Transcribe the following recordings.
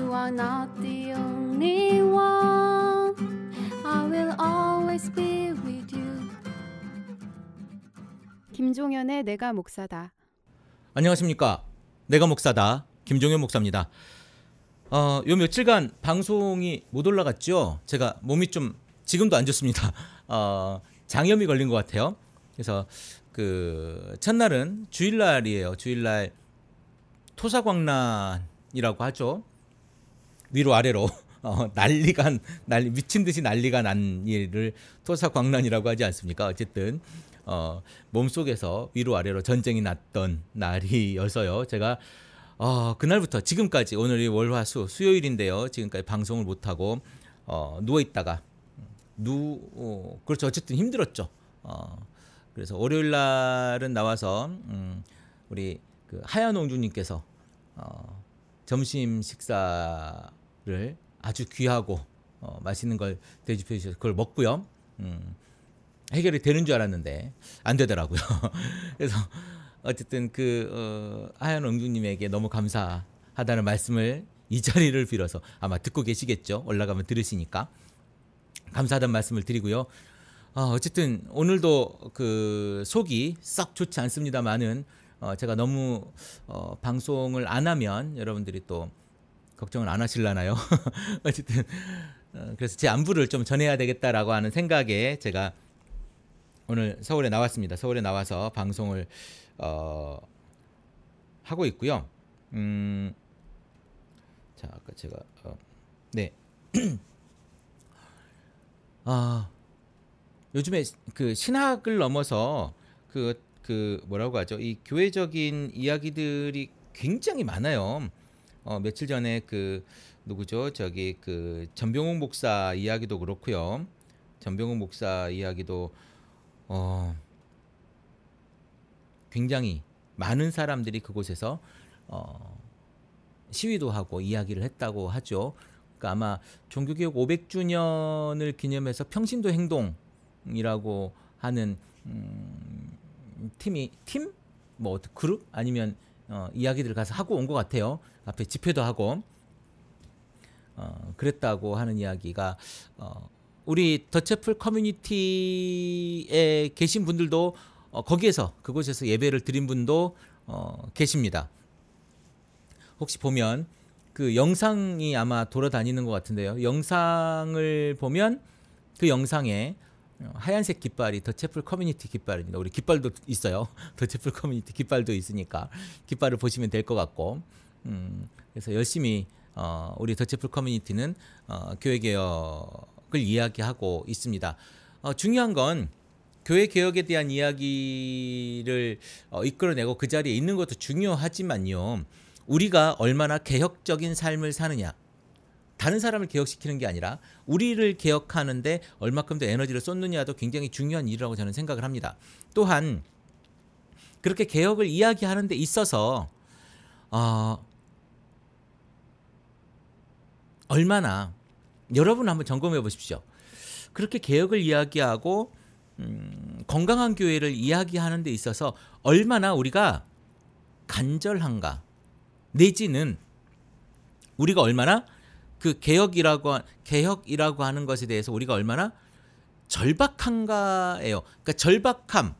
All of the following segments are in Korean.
You are not the only one. I will always be with you. 김종현의 내가 목사다. 안녕하십니까. 내가 목사다. 김종현 목사입니다. 요 며칠간 방송이 못 올라갔죠. 제가 몸이 좀 지금도 안 좋습니다. 장염이 걸린 것 같아요. 그래서 그 첫날은 주일날이에요. 주일날 토사광난이라고 하죠. 위로 아래로 난리 미친 듯이 난리가 난 일을 토사광난이라고 하지 않습니까? 어쨌든 몸속에서 위로 아래로 전쟁이 났던 날이어서요. 제가 그날부터 지금까지 오늘이 월화수 수요일인데요. 지금까지 방송을 못 하고 누워 있다가 그렇죠. 어쨌든 힘들었죠. 그래서 월요일 날은 나와서 우리 그 하얀옹주님께서 점심 식사를 아주 귀하고 맛있는 걸 대접해 주셔서 그걸 먹고요. 해결이 되는 줄 알았는데 안 되더라고요. 그래서 어쨌든 그 하얀옹주님에게 너무 감사하다는 말씀을 이 자리를 빌어서 아마 듣고 계시겠죠. 올라가면 들으시니까 감사하다는 말씀을 드리고요. 어쨌든 오늘도 그 속이 썩 좋지 않습니다만은 제가 너무 방송을 안 하면 여러분들이 또 걱정을 안 하실라나요? 어쨌든 그래서 제 안부를 좀 전해야 되겠다라고 하는 생각에 제가 오늘 서울에 나왔습니다. 서울에 나와서 방송을 하고 있고요. 자, 아까 제가 네. 요즘에 그 신학을 넘어서 그 뭐라고 하죠? 이 교회적인 이야기들이 굉장히 많아요. 며칠 전에 그 누구죠? 저기 그 전병욱 목사 이야기도 그렇고요. 전병욱 목사 이야기도 굉장히 많은 사람들이 그곳에서 시위도 하고 이야기를 했다고 하죠. 그러니까 아마 종교개혁 500주년을 기념해서 평신도 행동이라고 하는 팀? 뭐 그룹? 아니면 이야기들을 가서 하고 온 것 같아요. 앞에 집회도 하고 그랬다고 하는 이야기가 우리 더채플 커뮤니티에 계신 분들도 거기에서 그곳에서 예배를 드린 분도 계십니다. 혹시 보면 그 영상이 아마 돌아다니는 것 같은데요. 영상을 보면 그 영상에 하얀색 깃발이 더채플 커뮤니티 깃발입니다. 우리 깃발도 있어요. 더채플 커뮤니티 깃발도 있으니까 깃발을 보시면 될 것 같고 그래서 열심히 우리 더채플 커뮤니티는 교회 개혁을 이야기하고 있습니다. 중요한 건 교회 개혁에 대한 이야기를 이끌어내고 그 자리에 있는 것도 중요하지만요. 우리가 얼마나 개혁적인 삶을 사느냐. 다른 사람을 개혁시키는 게 아니라 우리를 개혁하는데 얼마큼 더 에너지를 쏟느냐도 굉장히 중요한 일이라고 저는 생각을 합니다. 또한 그렇게 개혁을 이야기하는 데 있어서 얼마나 여러분 한번 점검해 보십시오. 그렇게 개혁을 이야기하고 건강한 교회를 이야기하는 데 있어서 얼마나 우리가 간절한가 내지는 우리가 얼마나 그 개혁이라고 하는 것에 대해서 우리가 얼마나 절박한가예요. 그러니까 절박함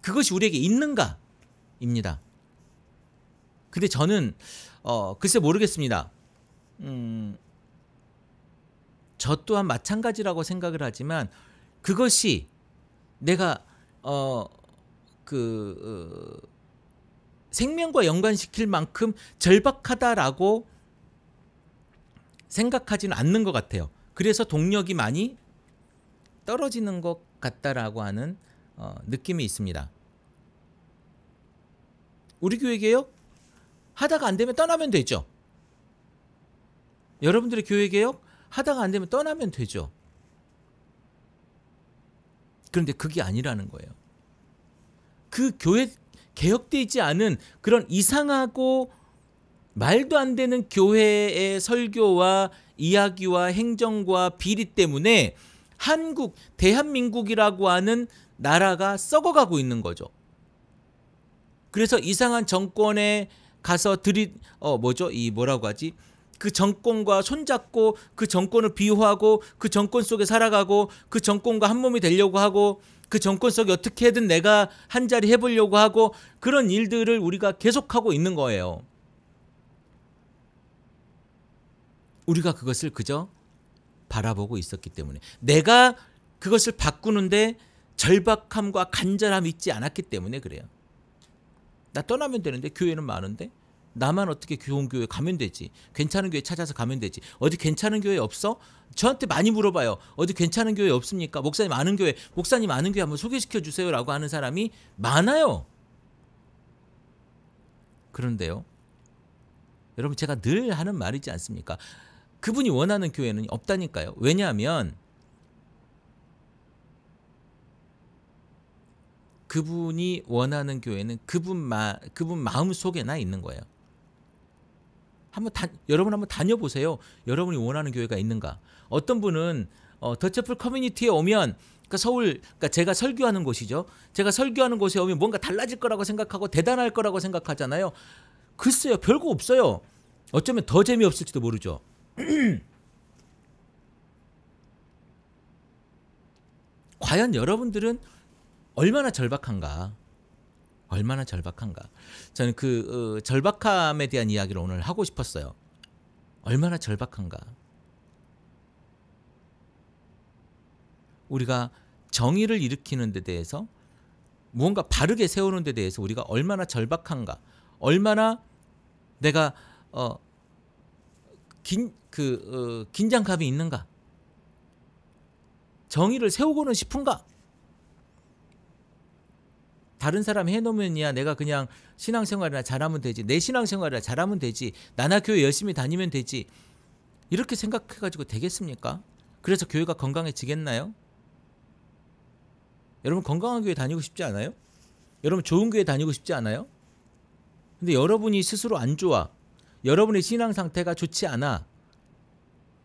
그것이 우리에게 있는가입니다. 근데 저는 글쎄 모르겠습니다. 저 또한 마찬가지라고 생각을 하지만 그것이 내가 생명과 연관시킬 만큼 절박하다라고 생각하지는 않는 것 같아요. 그래서 동력이 많이 떨어지는 것 같다라고 하는 느낌이 있습니다. 우리 교회 개혁 하다가 안 되면 떠나면 되죠. 여러분들의 교회 개혁 하다가 안 되면 떠나면 되죠. 그런데 그게 아니라는 거예요. 그 교회 개혁되지 않은 그런 이상하고 말도 안 되는 교회의 설교와 이야기와 행정과 비리 때문에 대한민국이라고 하는 나라가 썩어가고 있는 거죠. 그래서 이상한 정권에 가서 뭐라고 하지? 그 정권과 손잡고 그 정권을 비호하고 그 정권 속에 살아가고 그 정권과 한 몸이 되려고 하고 그 정권 속에 어떻게든 내가 한 자리 해보려고 하고 그런 일들을 우리가 계속하고 있는 거예요. 우리가 그것을 그저 바라보고 있었기 때문에, 내가 그것을 바꾸는데 절박함과 간절함이 있지 않았기 때문에 그래요. 나 떠나면 되는데, 교회는 많은데 나만 어떻게 좋은 교회 가면 되지, 괜찮은 교회 찾아서 가면 되지. 어디 괜찮은 교회 없어? 저한테 많이 물어봐요. 어디 괜찮은 교회 없습니까? 목사님 아는 교회 한번 소개시켜 주세요 라고 하는 사람이 많아요. 그런데요, 여러분, 제가 늘 하는 말이지 않습니까? 그분이 원하는 교회는 없다니까요. 왜냐하면 그분이 원하는 교회는 그분 마음 속에나 있는 거예요. 여러분 한번 다녀보세요. 여러분이 원하는 교회가 있는가? 어떤 분은 더처플 커뮤니티에 오면, 그러니까 제가 설교하는 곳이죠. 제가 설교하는 곳에 오면 뭔가 달라질 거라고 생각하고 대단할 거라고 생각하잖아요. 글쎄요, 별거 없어요. 어쩌면 더 재미없을지도 모르죠. 과연 여러분들은 얼마나 절박한가? 얼마나 절박한가? 저는 그 절박함에 대한 이야기를 오늘 하고 싶었어요. 얼마나 절박한가? 우리가 정의를 일으키는 데 대해서, 무언가 바르게 세우는 데 대해서 우리가 얼마나 절박한가? 얼마나 내가 긴장감이 있는가? 정의를 세우고는 싶은가? 다른 사람 해놓으면야 내가 그냥 신앙생활이나 잘하면 되지, 내 신앙생활이나 잘하면 되지, 나나 교회 열심히 다니면 되지, 이렇게 생각해가지고 되겠습니까? 그래서 교회가 건강해지겠나요? 여러분, 건강한 교회 다니고 싶지 않아요? 여러분, 좋은 교회 다니고 싶지 않아요? 근데 여러분이 스스로 안 좋아, 여러분의 신앙 상태가 좋지 않아.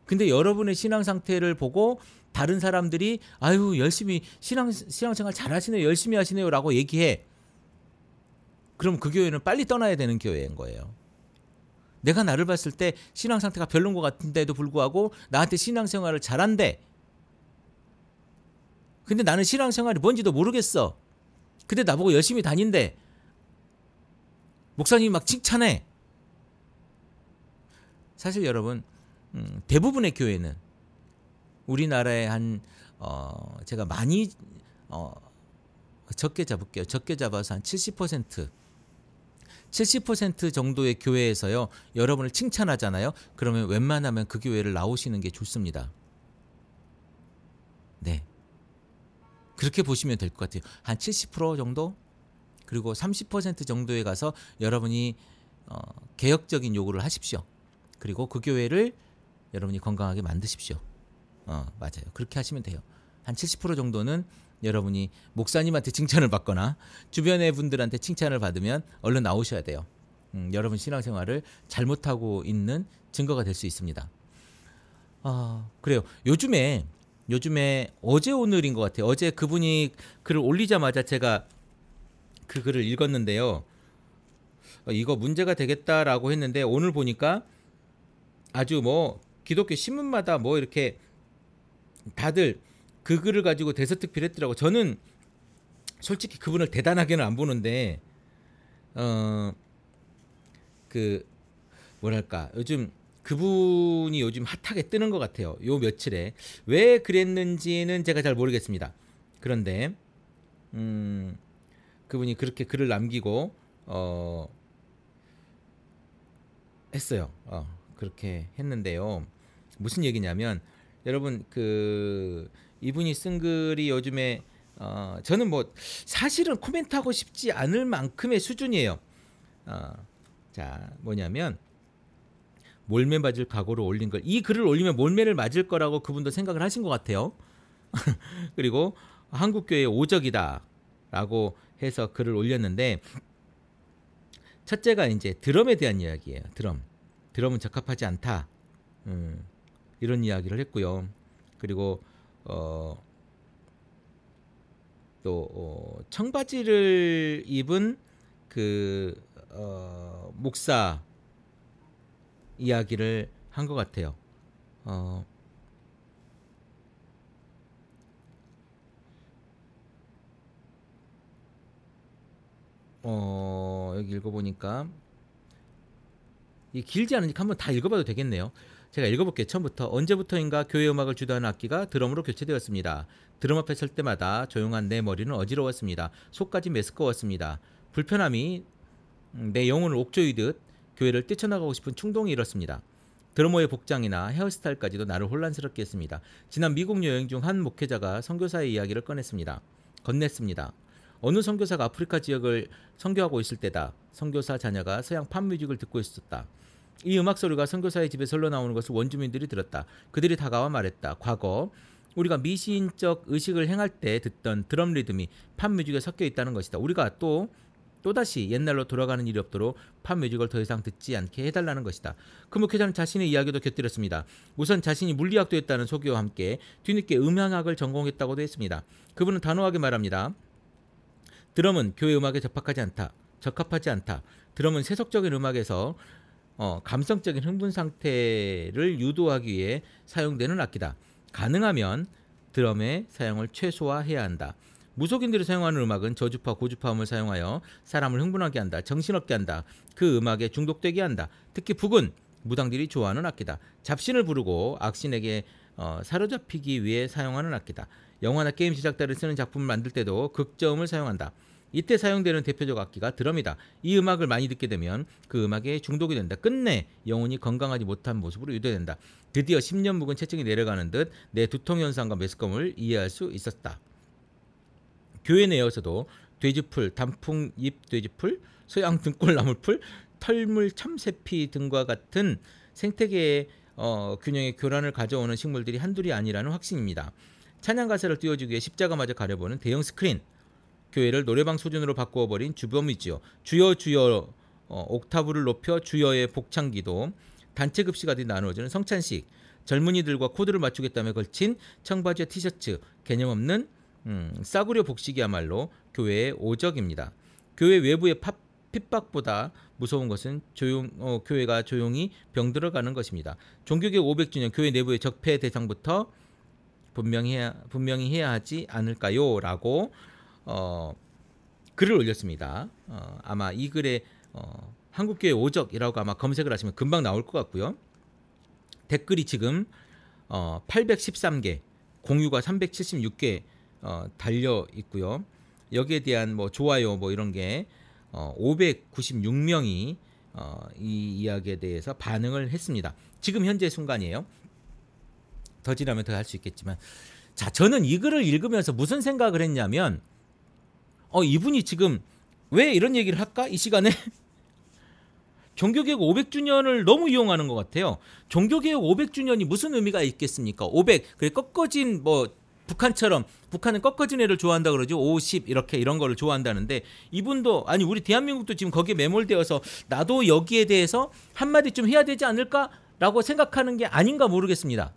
근데 여러분의 신앙 상태를 보고 다른 사람들이 아유, 열심히 신앙생활 잘하시네요, 열심히 하시네요 라고 얘기해. 그럼 그 교회는 빨리 떠나야 되는 교회인 거예요. 내가 나를 봤을 때 신앙 상태가 별론 것 같은데도 불구하고 나한테 신앙생활을 잘한대. 근데 나는 신앙생활이 뭔지도 모르겠어. 근데 나보고 열심히 다닌대. 목사님이 막 칭찬해. 사실 여러분, 대부분의 교회는 우리나라의 제가 많이 적게 잡을게요. 적게 잡아서 한 70% 정도의 교회에서요, 여러분을 칭찬하잖아요. 그러면 웬만하면 그 교회를 나오시는 게 좋습니다. 네, 그렇게 보시면 될 것 같아요. 한 70% 정도? 그리고 30% 정도에 가서 여러분이 개혁적인 요구를 하십시오. 그리고 그 교회를 여러분이 건강하게 만드십시오. 맞아요. 그렇게 하시면 돼요. 한 70% 정도는 여러분이 목사님한테 칭찬을 받거나 주변의 분들한테 칭찬을 받으면 얼른 나오셔야 돼요. 여러분 신앙생활을 잘못하고 있는 증거가 될 수 있습니다. 그래요. 요즘에 어제 오늘인 것 같아요. 어제 그분이 글을 올리자마자 제가 그 글을 읽었는데요. 이거 문제가 되겠다라고 했는데, 오늘 보니까 아주 뭐 기독교 신문마다 뭐 이렇게 다들 그 글을 가지고 대서특필했더라고. 저는 솔직히 그분을 대단하게는 안 보는데, 그 뭐랄까, 그분이 요즘 핫하게 뜨는 것 같아요. 요 며칠에 왜 그랬는지는 제가 잘 모르겠습니다. 그런데 그분이 그렇게 글을 남기고 했어요. 그렇게 했는데요. 무슨 얘기냐면, 여러분, 이분이 쓴 글이 요즘에 저는 뭐 사실은 코멘트하고 싶지 않을 만큼의 수준이에요. 자, 뭐냐면, 몰매 맞을 각오로 올린 글. 이 글을 올리면 몰매를 맞을 거라고 그분도 생각을 하신 것 같아요. 그리고 한국교회 오적이다 라고 해서 글을 올렸는데, 첫째가 이제 드럼에 대한 이야기예요. 드럼은 적합하지 않다, 이런 이야기를 했고요. 그리고 또 청바지를 입은 목사 이야기를 한 것 같아요. 여기 읽어보니까 이 길지 않으니까 한번 다 읽어봐도 되겠네요. 제가 읽어볼게요. 처음부터. 언제부터인가 교회 음악을 주도하는 악기가 드럼으로 교체되었습니다. 드럼 앞에 설 때마다 조용한 내 머리는 어지러웠습니다. 속까지 메스꺼웠습니다. 불편함이 내 영혼을 옥조이듯 교회를 뛰쳐나가고 싶은 충동이 일었습니다. 드러머의 복장이나 헤어스타일까지도 나를 혼란스럽게 했습니다. 지난 미국 여행 중 한 목회자가 선교사의 이야기를 건넸습니다. 어느 선교사가 아프리카 지역을 선교하고 있을 때다. 선교사 자녀가 서양 팝뮤직을 듣고 있었다. 이 음악 소리가 선교사의 집에서 흘러나오는 것을 원주민들이 들었다. 그들이 다가와 말했다. 과거 우리가 미시인적 의식을 행할 때 듣던 드럼 리듬이 팝뮤직에 섞여 있다는 것이다. 우리가 또다시 옛날로 돌아가는 일이 없도록 팝뮤직을 더 이상 듣지 않게 해달라는 것이다. 그 목회자는 자신의 이야기도 곁들였습니다. 우선 자신이 물리학도 했다는 소개와 함께 뒤늦게 음향학을 전공했다고도 했습니다. 그분은 단호하게 말합니다. 드럼은 교회 음악에 적합하지 않다. 드럼은 세속적인 음악에서 감성적인 흥분 상태를 유도하기 위해 사용되는 악기다. 가능하면 드럼의 사용을 최소화해야 한다. 무속인들이 사용하는 음악은 저주파, 고주파음을 사용하여 사람을 흥분하게 한다. 정신없게 한다. 그 음악에 중독되게 한다. 특히 북은 무당들이 좋아하는 악기다. 잡신을 부르고 악신에게 사로잡히기 위해 사용하는 악기다. 영화나 게임 제작자를 쓰는 작품을 만들 때도 극저음을 사용한다. 이때 사용되는 대표적 악기가 드럼이다. 이 음악을 많이 듣게 되면 그 음악에 중독이 된다. 끝내 영혼이 건강하지 못한 모습으로 유도된다. 드디어 10년 묵은 체증이 내려가는 듯 내 두통 현상과 메스꺼움을 이해할 수 있었다. 교회 내에서도 돼지풀, 단풍잎 돼지풀, 서양 등골나물풀, 털물 참새피 등과 같은 생태계의 균형의 교란을 가져오는 식물들이 한둘이 아니라는 확신입니다. 찬양 가사를 띄워주기 위해 십자가마저 가려보는 대형 스크린, 교회를 노래방 수준으로 바꾸어버린 주범이지요. 주여 주여 옥타브를 높여 주여의 복창기도, 단체 급식이 나누어지는 성찬식, 젊은이들과 코드를 맞추겠다며 걸친 청바지와 티셔츠, 개념 없는 싸구려 복식이야말로 교회의 오적입니다. 교회 외부의 핍박보다 무서운 것은 교회가 조용히 병들어가는 것입니다. 종교개혁 500주년 교회 내부의 적폐 대상부터 분명히 해야 하지 않을까요? 라고 글을 올렸습니다. 아마 이 글에 한국교회 오적이라고 아마 검색을 하시면 금방 나올 것 같고요. 댓글이 지금 813개, 공유가 376개 달려 있고요. 여기에 대한 뭐 좋아요 뭐 이런 게 596명이 이 이야기에 대해서 반응을 했습니다. 지금 현재 순간이에요. 더 지나면 더 할 수 있겠지만, 자, 저는 이 글을 읽으면서 무슨 생각을 했냐면, 이분이 지금 왜 이런 얘기를 할까? 이 시간에 종교개혁 500주년을 너무 이용하는 것 같아요. 종교개혁 500주년이 무슨 의미가 있겠습니까? 500, 그래 꺾어진 뭐 북한처럼, 북한은 꺾어진 애를 좋아한다 그러죠. 50 이런 거를 좋아한다는데, 이분도 아니 우리 대한민국도 지금 거기에 매몰되어서 나도 여기에 대해서 한마디 좀 해야 되지 않을까라고 생각하는 게 아닌가 모르겠습니다.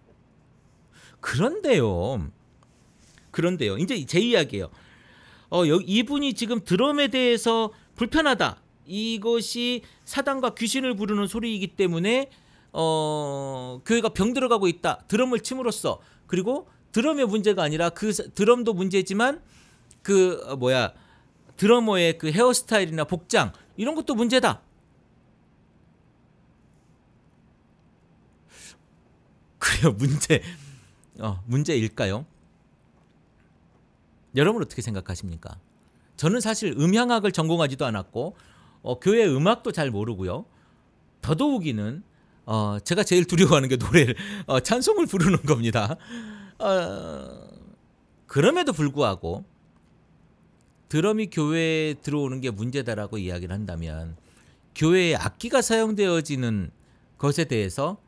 그런데요. 이제 제 이야기예요. 이분이 지금 드럼에 대해서 불편하다. 이것이 사단과 귀신을 부르는 소리이기 때문에 교회가 병들어가고 있다. 드럼을 침으로써. 그리고 드럼의 문제가 아니라 그 드럼도 문제지만 드러머의 그 헤어스타일이나 복장 이런 것도 문제다. 그래요. 문제일까요? 여러분 어떻게 생각하십니까? 저는 사실 음향학을 전공하지도 않았고 교회 음악도 잘 모르고요. 더더욱이는 제가 제일 두려워하는 게 노래를 찬송을 부르는 겁니다. 그럼에도 불구하고 드럼이 교회에 들어오는 게 문제다라고 이야기를 한다면, 교회에 악기가 사용되어지는 것에 대해서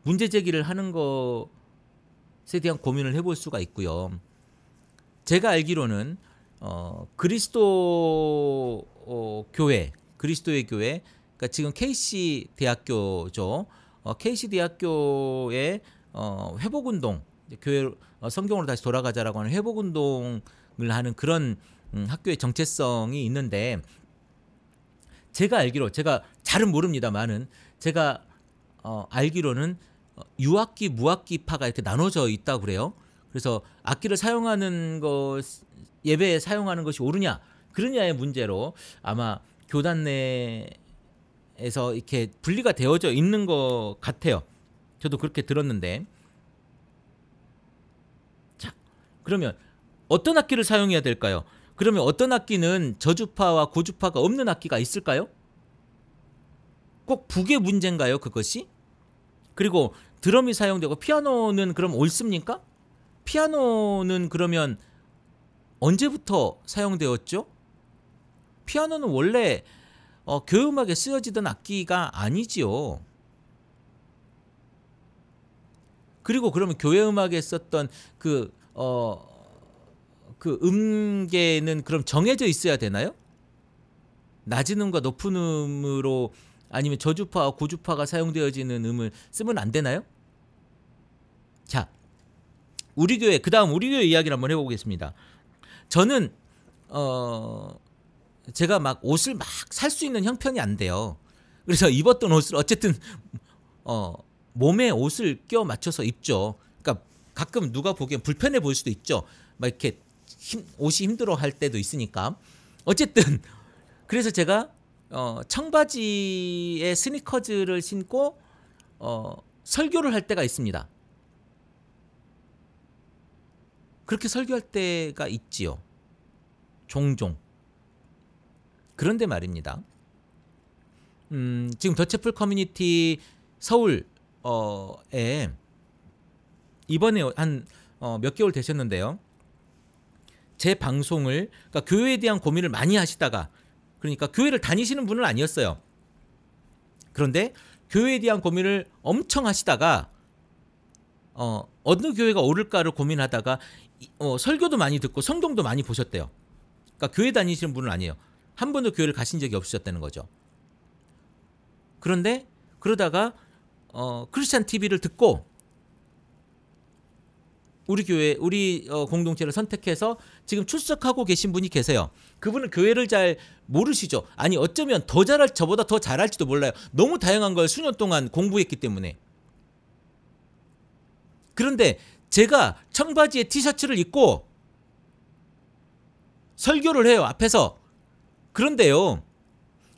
문제 제기를 하는 것에 대한 고민을 해볼 수가 있고요. 제가 알기로는 그리스도의 교회, 그러니까 지금 KC 대학교죠. KC 대학교의 회복운동, 교회 성경으로 다시 돌아가자라고 하는 회복운동을 하는 그런 학교의 정체성이 있는데, 제가 알기로, 제가 잘은 모릅니다만은 제가 알기로는 유악기, 무악기파가 이렇게 나눠져 있다고 그래요. 그래서 악기를 사용하는 것, 예배에 사용하는 것이 옳으냐 그러냐의 문제로 아마 교단 내에서 이렇게 분리가 되어져 있는 것 같아요. 저도 그렇게 들었는데. 자, 그러면 어떤 악기를 사용해야 될까요? 그러면 어떤 악기는 저주파와 고주파가 없는 악기가 있을까요? 꼭 북의 문제인가요, 그것이? 그리고 드럼이 사용되고 피아노는 그럼 옳습니까? 피아노는 그러면 언제부터 사용되었죠? 피아노는 원래 교음악에 쓰여지던 악기가 아니지요. 그리고 그러면 교회 음악에 썼던 그 음계는 그럼 정해져 있어야 되나요? 낮은 음과 높은 음으로 아니면 저주파와 고주파가 사용되어지는 음을 쓰면 안 되나요? 자, 우리 교회, 그 다음 우리 교회 이야기를 한번 해보겠습니다. 저는 제가 막 옷을 막 살 수 있는 형편이 안 돼요. 그래서 입었던 옷을 어쨌든 몸에 옷을 껴 맞춰서 입죠. 그러니까 가끔 누가 보기엔 불편해 보일 수도 있죠. 막 이렇게 옷이 힘들어 할 때도 있으니까. 어쨌든 그래서 제가 청바지에 스니커즈를 신고 설교를 할 때가 있습니다. 그렇게 설교할 때가 있지요. 종종. 그런데 말입니다. 지금 더채플 커뮤니티 서울에 이번에 한 몇 개월 되셨는데요. 제 방송을, 그러니까 교회에 대한 고민을 많이 하시다가, 그러니까 교회를 다니시는 분은 아니었어요. 그런데 교회에 대한 고민을 엄청 하시다가 어느 교회가 옳을까를 고민하다가 설교도 많이 듣고 성경도 많이 보셨대요. 그러니까 교회 다니시는 분은 아니에요. 한 번도 교회를 가신 적이 없으셨다는 거죠. 그런데 그러다가 크리스찬 TV를 듣고 우리 교회, 우리 공동체를 선택해서 지금 출석하고 계신 분이 계세요. 그분은 교회를 잘 모르시죠. 아니 어쩌면 저보다 더 잘할지도 몰라요. 너무 다양한 걸 수년 동안 공부했기 때문에. 그런데 제가 청바지에 티셔츠를 입고 설교를 해요, 앞에서. 그런데요,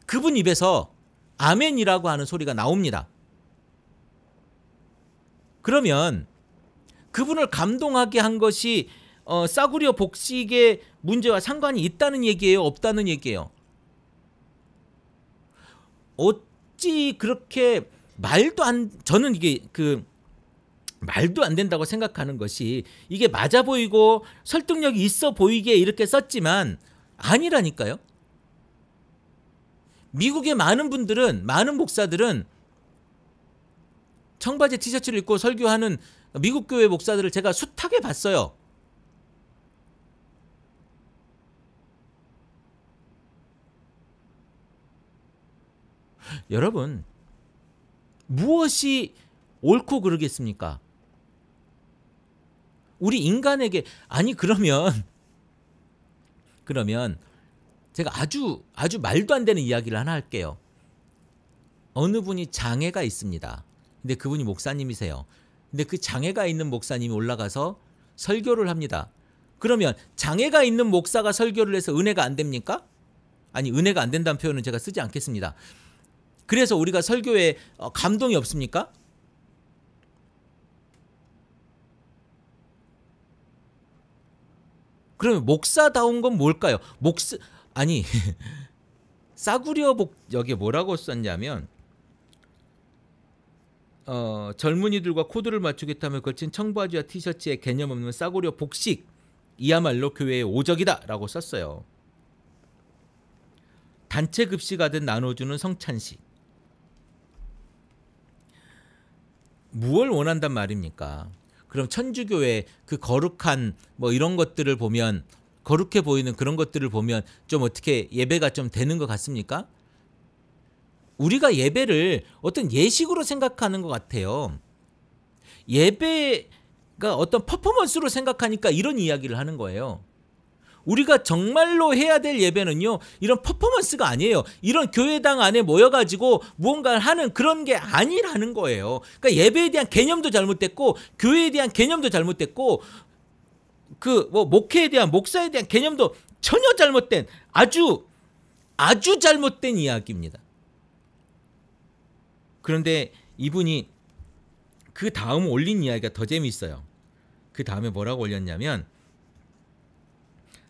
그분 입에서 아멘이라고 하는 소리가 나옵니다. 그러면 그분을 감동하게 한 것이 싸구려 복식의 문제와 상관이 있다는 얘기예요, 없다는 얘기예요? 어찌 그렇게 저는 이게 말도 안 된다고 생각하는 것이, 이게 맞아 보이고 설득력이 있어 보이게 이렇게 썼지만 아니라니까요. 미국의 많은 목사들은 청바지 티셔츠를 입고 설교하는 미국 교회 목사들을 제가 숱하게 봤어요. 여러분, 무엇이 옳고 그러겠습니까? 우리 인간에게, 아니 그러면 제가 아주 말도 안 되는 이야기를 하나 할게요. 어느 분이 장애가 있습니다. 근데 그분이 목사님이세요. 근데 그 장애가 있는 목사님이 올라가서 설교를 합니다. 그러면 장애가 있는 목사가 설교를 해서 은혜가 안 됩니까? 아니, 은혜가 안 된다는 표현은 제가 쓰지 않겠습니다. 그래서 우리가 설교에 감동이 없습니까? 그러면 목사다운 건 뭘까요? 아니 싸구려 여기에 뭐라고 썼냐면 젊은이들과 코드를 맞추겠다며 걸친 청바지와 티셔츠에 개념 없는 싸구려 복식, 이야말로 교회의 오적이다 라고 썼어요. 단체 급식하듯 나눠주는 성찬식. 무엇을 원한단 말입니까? 그럼 천주교의 그 거룩한 뭐 이런 것들을 보면, 거룩해 보이는 그런 것들을 보면 좀 어떻게 예배가 좀 되는 것 같습니까? 우리가 예배를 어떤 예식으로 생각하는 것 같아요. 예배가 어떤 퍼포먼스로 생각하니까 이런 이야기를 하는 거예요. 우리가 정말로 해야 될 예배는요, 이런 퍼포먼스가 아니에요. 이런 교회당 안에 모여가지고 무언가를 하는 그런 게 아니라는 거예요. 그러니까 예배에 대한 개념도 잘못됐고, 교회에 대한 개념도 잘못됐고, 그 뭐 목회에 대한, 목사에 대한 개념도 전혀 잘못된, 아주 잘못된 이야기입니다. 그런데 이분이 그 다음 올린 이야기가 더 재미있어요. 그 다음에 뭐라고 올렸냐면,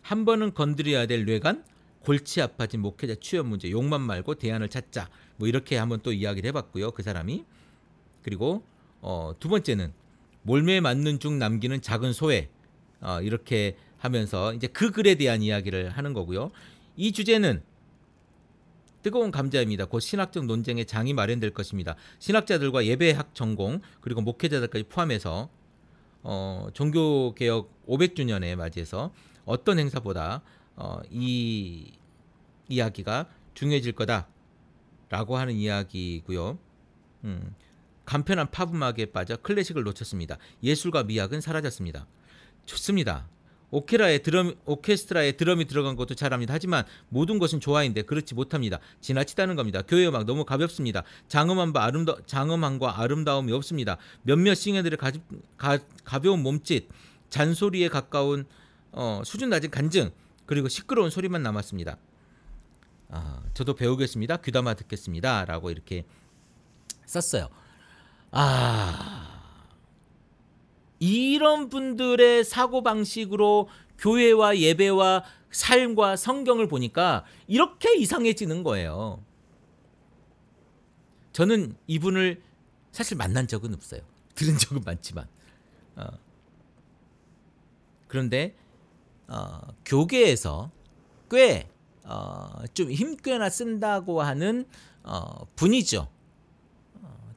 한 번은 건드려야 될 뇌관, 골치 아파진 목회자 취업 문제, 욕만 말고 대안을 찾자. 뭐 이렇게 한번 또 이야기를 해봤고요, 그 사람이. 그리고 두 번째는 몰매에 맞는 중 남기는 작은 소회, 이렇게 하면서 이제 그 글에 대한 이야기를 하는 거고요. 이 주제는 뜨거운 감자입니다. 곧 신학적 논쟁의 장이 마련될 것입니다. 신학자들과 예배학 전공, 그리고 목회자들까지 포함해서 종교개혁 500주년에 맞이해서 어떤 행사보다 이 이야기가 중요해질 거다라고 하는 이야기고요. 간편한 팝 음악에 빠져 클래식을 놓쳤습니다. 예술과 미학은 사라졌습니다. 좋습니다. 오케스트라에 드럼이 들어간 것도 잘합니다. 하지만 모든 것은 좋아인데 그렇지 못합니다. 지나치다는 겁니다. 교회 음악 너무 가볍습니다. 장엄함과 아름다움이 없습니다. 몇몇 싱어들의 가벼운 몸짓, 잔소리에 가까운 수준 낮은 간증, 그리고 시끄러운 소리만 남았습니다. 저도 배우겠습니다. 귀담아 듣겠습니다. 라고 이렇게 썼어요. 이런 분들의 사고방식으로 교회와 예배와 삶과 성경을 보니까 이렇게 이상해지는 거예요. 저는 이분을 사실 만난 적은 없어요. 들은 적은 많지만. 그런데 교계에서 꽤 좀 힘꽤나 쓴다고 하는 분이죠.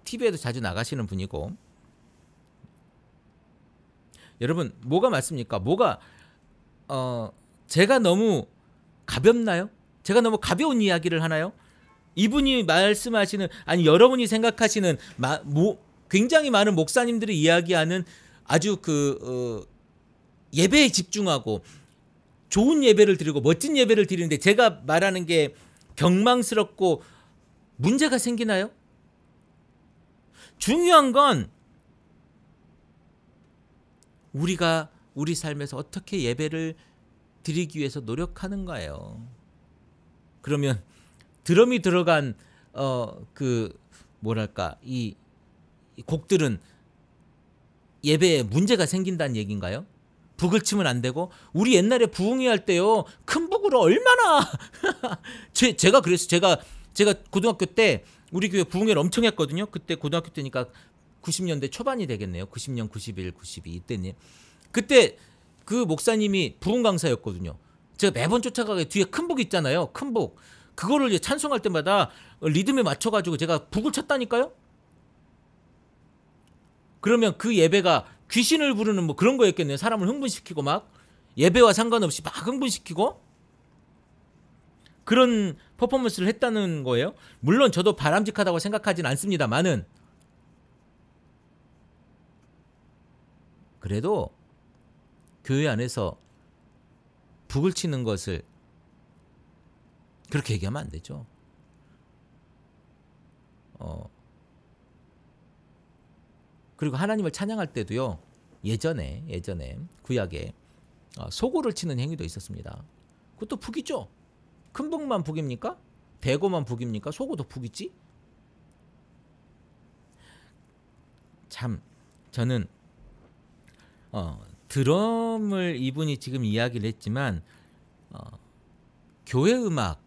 TV에도 자주 나가시는 분이고. 여러분, 뭐가 맞습니까? 뭐가 제가 너무 가볍나요? 제가 너무 가벼운 이야기를 하나요? 이분이 말씀하시는, 아니 여러분이 생각하시는 굉장히 많은 목사님들이 이야기하는 아주 예배에 집중하고 좋은 예배를 드리고 멋진 예배를 드리는데 제가 말하는 게 경망스럽고 문제가 생기나요? 중요한 건 우리가 우리 삶에서 어떻게 예배를 드리기 위해서 노력하는가예요. 그러면 드럼이 들어간 이 곡들은 예배에 문제가 생긴다는 얘기인가요? 북을 치면 안 되고, 우리 옛날에 부흥회 할 때요, 큰 북으로 얼마나 제가 그랬어요. 제가 고등학교 때 우리 교회 부흥회를 엄청 했거든요. 그때 고등학교 때니까 90년대 초반이 되겠네요. 90년, 91, 92 이때님. 그때 그 목사님이 부흥 강사였거든요. 제가 매번 쫓아가게 뒤에 큰 북 있잖아요. 큰 북. 그거를 이제 찬송할 때마다 리듬에 맞춰가지고 제가 북을 쳤다니까요. 그러면 그 예배가 귀신을 부르는 뭐 그런 거였겠네요. 사람을 흥분시키고 막 예배와 상관없이 막 흥분시키고 그런 퍼포먼스를 했다는 거예요. 물론 저도 바람직하다고 생각하진 않습니다만은, 그래도 교회 안에서 북을 치는 것을 그렇게 얘기하면 안 되죠. 그리고 하나님을 찬양할 때도요, 예전에 구약에 소고를 치는 행위도 있었습니다. 그것도 북이죠. 큰 북만 북입니까? 대고만 북입니까? 소고도 북이지? 참 저는 드럼을 이분이 지금 이야기를 했지만 교회 음악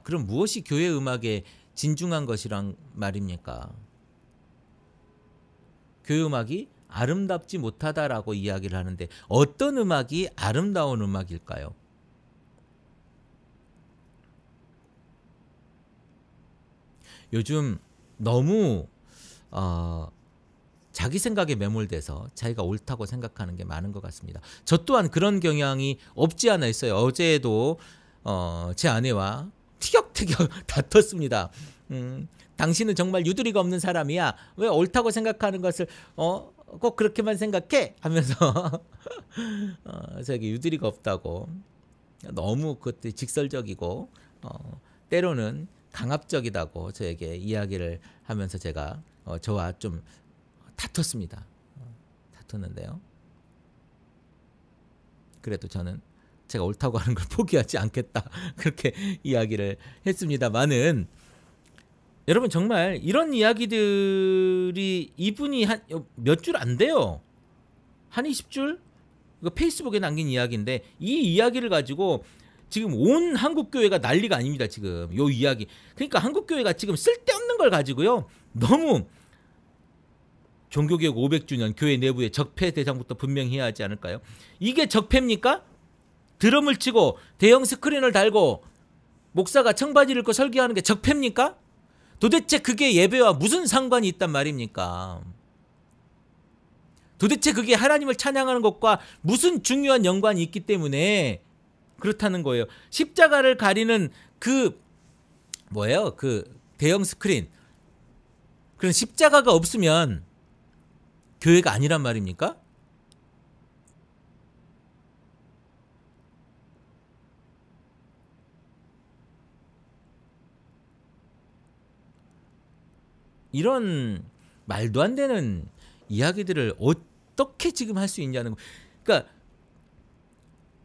그럼 무엇이 교회 음악의 진중한 것이란 말입니까? 교회 음악이 아름답지 못하다라고 이야기를 하는데 어떤 음악이 아름다운 음악일까요? 요즘 너무 자기 생각에 매몰돼서 자기가 옳다고 생각하는 게 많은 것 같습니다. 저 또한 그런 경향이 없지 않아 있어요. 어제도 제 아내와 티격태격 다퉜습니다. 당신은 정말 유두리가 없는 사람이야. 왜 옳다고 생각하는 것을 꼭 그렇게만 생각해? 하면서 저기 유두리가 없다고 너무 그것도 직설적이고 때로는 강압적이다고 저에게 이야기를 하면서 제가 저와 좀 다퉜습니다. 다퉜는데요. 그래도 저는 제가 옳다고 하는 걸 포기하지 않겠다 그렇게 이야기를 했습니다만은 여러분 정말 이런 이야기들이 이분이 한 몇 줄 안 돼요. 한 20줄? 이거 페이스북에 남긴 이야기인데 이 이야기를 가지고 지금 온 한국교회가 난리가 아닙니다. 지금 요 이야기. 그러니까 한국교회가 지금 쓸데없는 걸 가지고요. 너무 종교개혁 500주년 교회 내부의 적폐 대상부터 분명히 해야 하지 않을까요? 이게 적폐입니까? 드럼을 치고 대형 스크린을 달고 목사가 청바지를 입고 설교하는 게 적폐입니까? 도대체 그게 예배와 무슨 상관이 있단 말입니까? 도대체 그게 하나님을 찬양하는 것과 무슨 중요한 연관이 있기 때문에 그렇다는 거예요. 십자가를 가리는 그 뭐예요? 그 대형 스크린. 그런 십자가가 없으면 교회가 아니란 말입니까? 이런 말도 안 되는 이야기들을 어떻게 지금 할 수 있냐는 거. 그러니까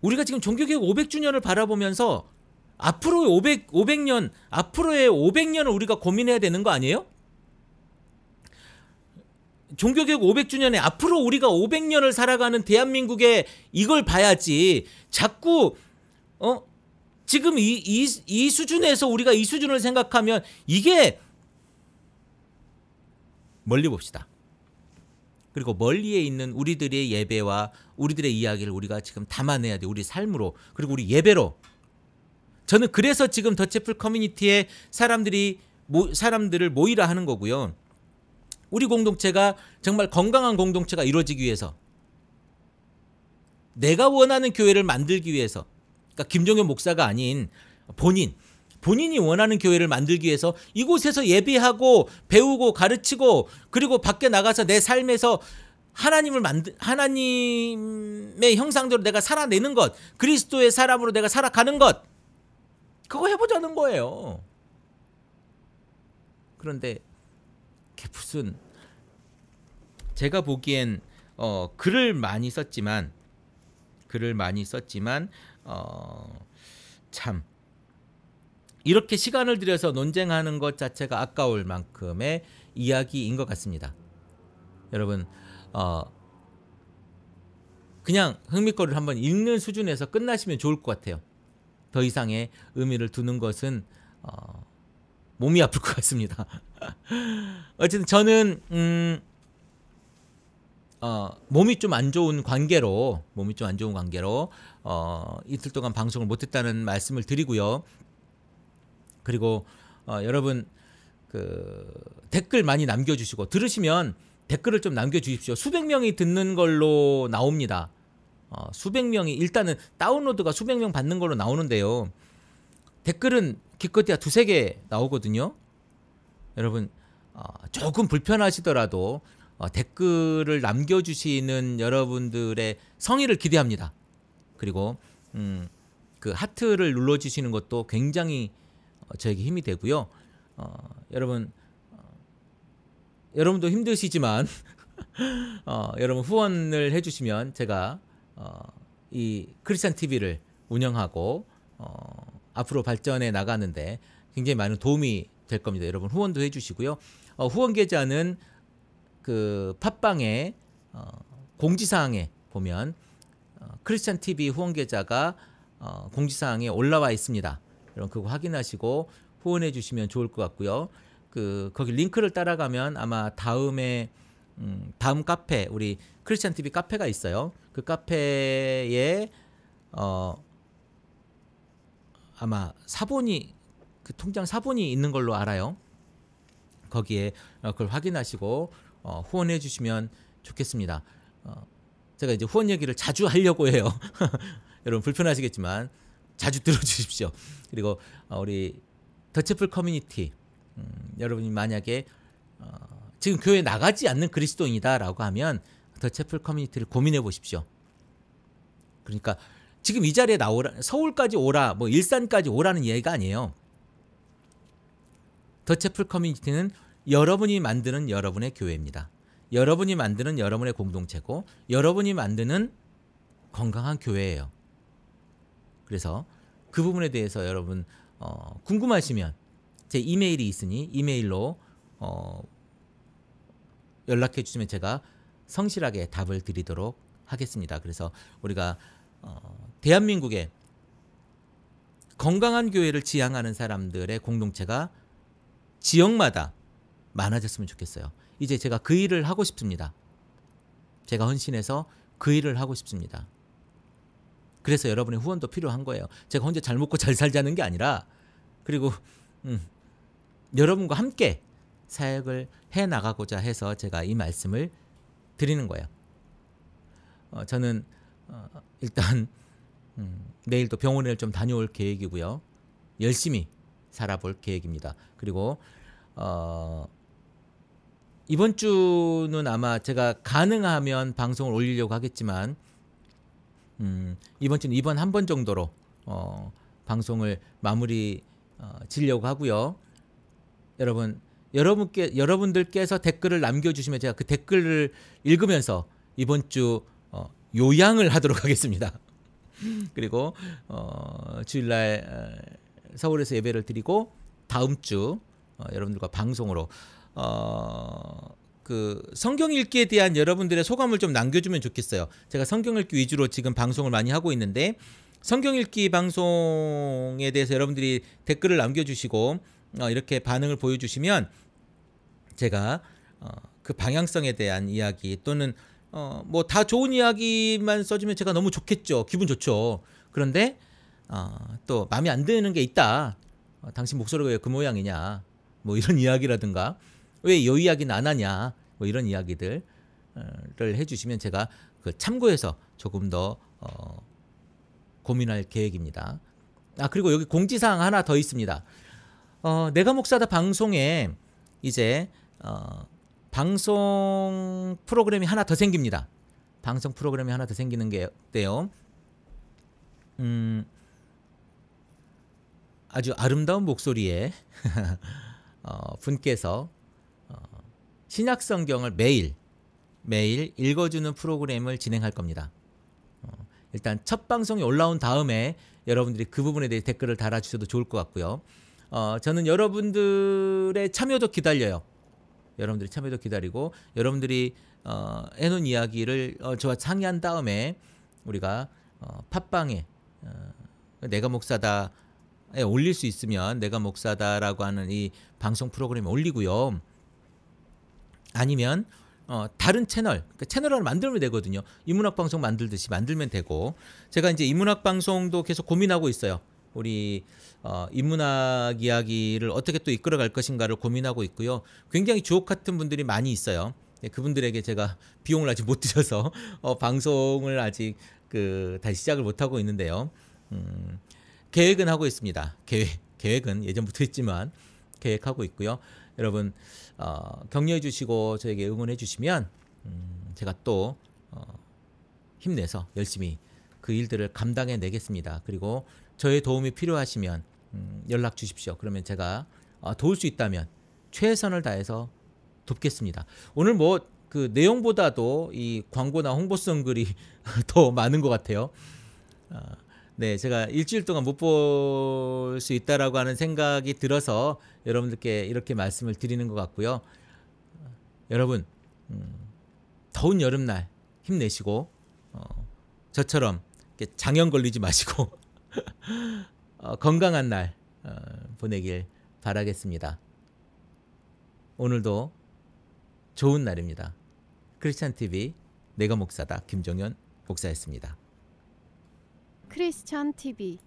우리가 지금 종교개혁 500주년을 바라보면서 앞으로의 500년, 앞으로의 500년을 우리가 고민해야 되는 거 아니에요? 종교개혁 500주년에 앞으로 우리가 500년을 살아가는 대한민국의 이걸 봐야지 자꾸 지금 이 수준에서 우리가 이 수준을 생각하면 이게 멀리 봅시다. 그리고 멀리에 있는 우리들의 예배와 우리들의 이야기를 우리가 지금 담아내야 돼. 우리 삶으로 그리고 우리 예배로. 저는 그래서 지금 더채플 커뮤니티에 사람들을 모이라 하는 거고요. 우리 공동체가 정말 건강한 공동체가 이루어지기 위해서 내가 원하는 교회를 만들기 위해서 그러니까 김종현 목사가 아닌 본인이 원하는 교회를 만들기 위해서 이곳에서 예배하고 배우고 가르치고 그리고 밖에 나가서 내 삶에서 하나님의 형상대로 내가 살아내는 것, 그리스도의 사람으로 내가 살아가는 것, 그거 해보자는 거예요. 그런데 그게 무슨 제가 보기엔 글을 많이 썼지만 참 이렇게 시간을 들여서 논쟁하는 것 자체가 아까울 만큼의 이야기인 것 같습니다. 여러분 그냥 흥미거리를 한번 읽는 수준에서 끝나시면 좋을 것 같아요. 더 이상의 의미를 두는 것은 몸이 아플 것 같습니다. 어쨌든 저는 몸이 좀 안 좋은 관계로 이틀 동안 방송을 못했다는 말씀을 드리고요. 그리고 여러분 그 댓글 많이 남겨주시고 들으시면 댓글을 좀 남겨주십시오. 수백 명이 듣는 걸로 나옵니다. 수백 명이 일단은 다운로드가 수백 명 받는 걸로 나오는데요. 댓글은 기껏해야 두세 개 나오거든요. 여러분 조금 불편하시더라도 댓글을 남겨주시는 여러분들의 성의를 기대합니다. 그리고 그 하트를 눌러주시는 것도 굉장히 저에게 힘이 되고요. 여러분도 힘드시지만 여러분 후원을 해주시면 제가 이 크리스찬 TV를 운영하고 앞으로 발전해 나가는데 굉장히 많은 도움이 될 겁니다. 여러분 후원도 해주시고요. 후원 계좌는 그 팟빵에 공지사항에 보면 크리스찬 TV 후원 계좌가 공지사항에 올라와 있습니다. 여러분 그거 확인하시고 후원해 주시면 좋을 것 같고요. 거기 링크를 따라가면 아마 다음 카페 우리 크리스찬 TV 카페가 있어요. 그 카페에 아마 사본이 그 통장 사본이 있는 걸로 알아요. 거기에 그걸 확인하시고 후원해 주시면 좋겠습니다. 제가 이제 후원 얘기를 자주 하려고 해요. 여러분 불편하시겠지만 자주 들어주십시오. 그리고 우리 더채플 커뮤니티, 여러분이 만약에 지금 교회 나가지 않는 그리스도인이다라고 하면 더채플 커뮤니티를 고민해 보십시오. 그러니까 지금 이 자리에 나오라, 서울까지 오라, 뭐 일산까지 오라는 얘기가 아니에요. 더채플 커뮤니티는 여러분이 만드는 여러분의 교회입니다. 여러분이 만드는 여러분의 공동체고 여러분이 만드는 건강한 교회예요. 그래서 그 부분에 대해서 여러분 궁금하시면 제 이메일이 있으니 이메일로 연락해 주시면 제가 성실하게 답을 드리도록 하겠습니다. 그래서 우리가 대한민국에 건강한 교회를 지향하는 사람들의 공동체가 지역마다 많아졌으면 좋겠어요. 이제 제가 그 일을 하고 싶습니다. 제가 헌신해서 그 일을 하고 싶습니다. 그래서 여러분의 후원도 필요한 거예요. 제가 혼자 잘 먹고 잘 살자는 게 아니라, 그리고 여러분과 함께 사역을 해 나가고자 해서 제가 이 말씀을 드리는 거예요. 저는 일단 내일 또 병원에 좀 다녀올 계획이고요. 열심히 살아볼 계획입니다. 그리고 이번 주는 아마 제가 가능하면 방송을 올리려고 하겠지만 이번 주는 이번 한 번 정도로 방송을 마무리 지려고 하고요. 여러분들께서 댓글을 남겨주시면 제가 그 댓글을 읽으면서 이번 주 요양을 하도록 하겠습니다. 그리고 주일날 서울에서 예배를 드리고 다음 주 여러분들과 방송으로 그 성경 읽기에 대한 여러분들의 소감을 좀 남겨주면 좋겠어요. 제가 성경 읽기 위주로 지금 방송을 많이 하고 있는데 성경 읽기 방송에 대해서 여러분들이 댓글을 남겨주시고 이렇게 반응을 보여주시면 제가 그 방향성에 대한 이야기 또는 뭐 다 좋은 이야기만 써주면 제가 너무 좋겠죠. 기분 좋죠. 그런데 또 마음에 안 드는 게 있다. 당신 목소리가 왜 그 모양이냐. 뭐 이런 이야기라든가 왜 이 이야기는 안 하냐. 뭐 이런 이야기들을 해주시면 제가 그 참고해서 조금 더 고민할 계획입니다. 그리고 여기 공지사항 하나 더 있습니다. 내가 목사다 방송에 이제 방송 프로그램이 하나 더 생깁니다. 방송 프로그램이 하나 더 생기는 게요. 아주 아름다운 목소리의 분께서 신약 성경을 매일 읽어주는 프로그램을 진행할 겁니다. 일단 첫 방송이 올라온 다음에 여러분들이 그 부분에 대해 댓글을 달아주셔도 좋을 것 같고요. 저는 여러분들의 참여도 기다려요. 여러분들이 참여도 기다리고 여러분들이 해놓은 이야기를 저와 상의한 다음에 우리가 팟빵에 내가 목사다에 올릴 수 있으면 내가 목사다라고 하는 이 방송 프로그램에 올리고요. 아니면 다른 채널, 그러니까 채널 하나 만들면 되거든요. 인문학 방송 만들듯이 만들면 되고 제가 이제 인문학 방송도 계속 고민하고 있어요. 우리 인문학 이야기를 어떻게 또 이끌어갈 것인가를 고민하고 있고요. 굉장히 주옥 같은 분들이 많이 있어요. 그분들에게 제가 비용을 아직 못 들여서 방송을 아직 다시 시작을 못 하고 있는데요. 계획은 하고 있습니다. 계획은 예전부터 했지만 계획하고 있고요. 여러분 격려해 주시고 저에게 응원해 주시면 제가 또 힘내서 열심히 그 일들을 감당해 내겠습니다. 그리고 저의 도움이 필요하시면 연락 주십시오. 그러면 제가 도울 수 있다면 최선을 다해서 돕겠습니다. 오늘 뭐 그 내용보다도 이 광고나 홍보성 글이 더 많은 것 같아요. 네, 제가 일주일 동안 못 볼 수 있다라고 하는 생각이 들어서 여러분들께 이렇게 말씀을 드리는 것 같고요. 여러분 더운 여름날 힘내시고 저처럼 이렇게 장염 걸리지 마시고 건강한 날 보내길 바라겠습니다. 오늘도 좋은 날입니다. 크리스찬 TV 내가 목사다 김종현 목사였습니다. 크리스찬 TV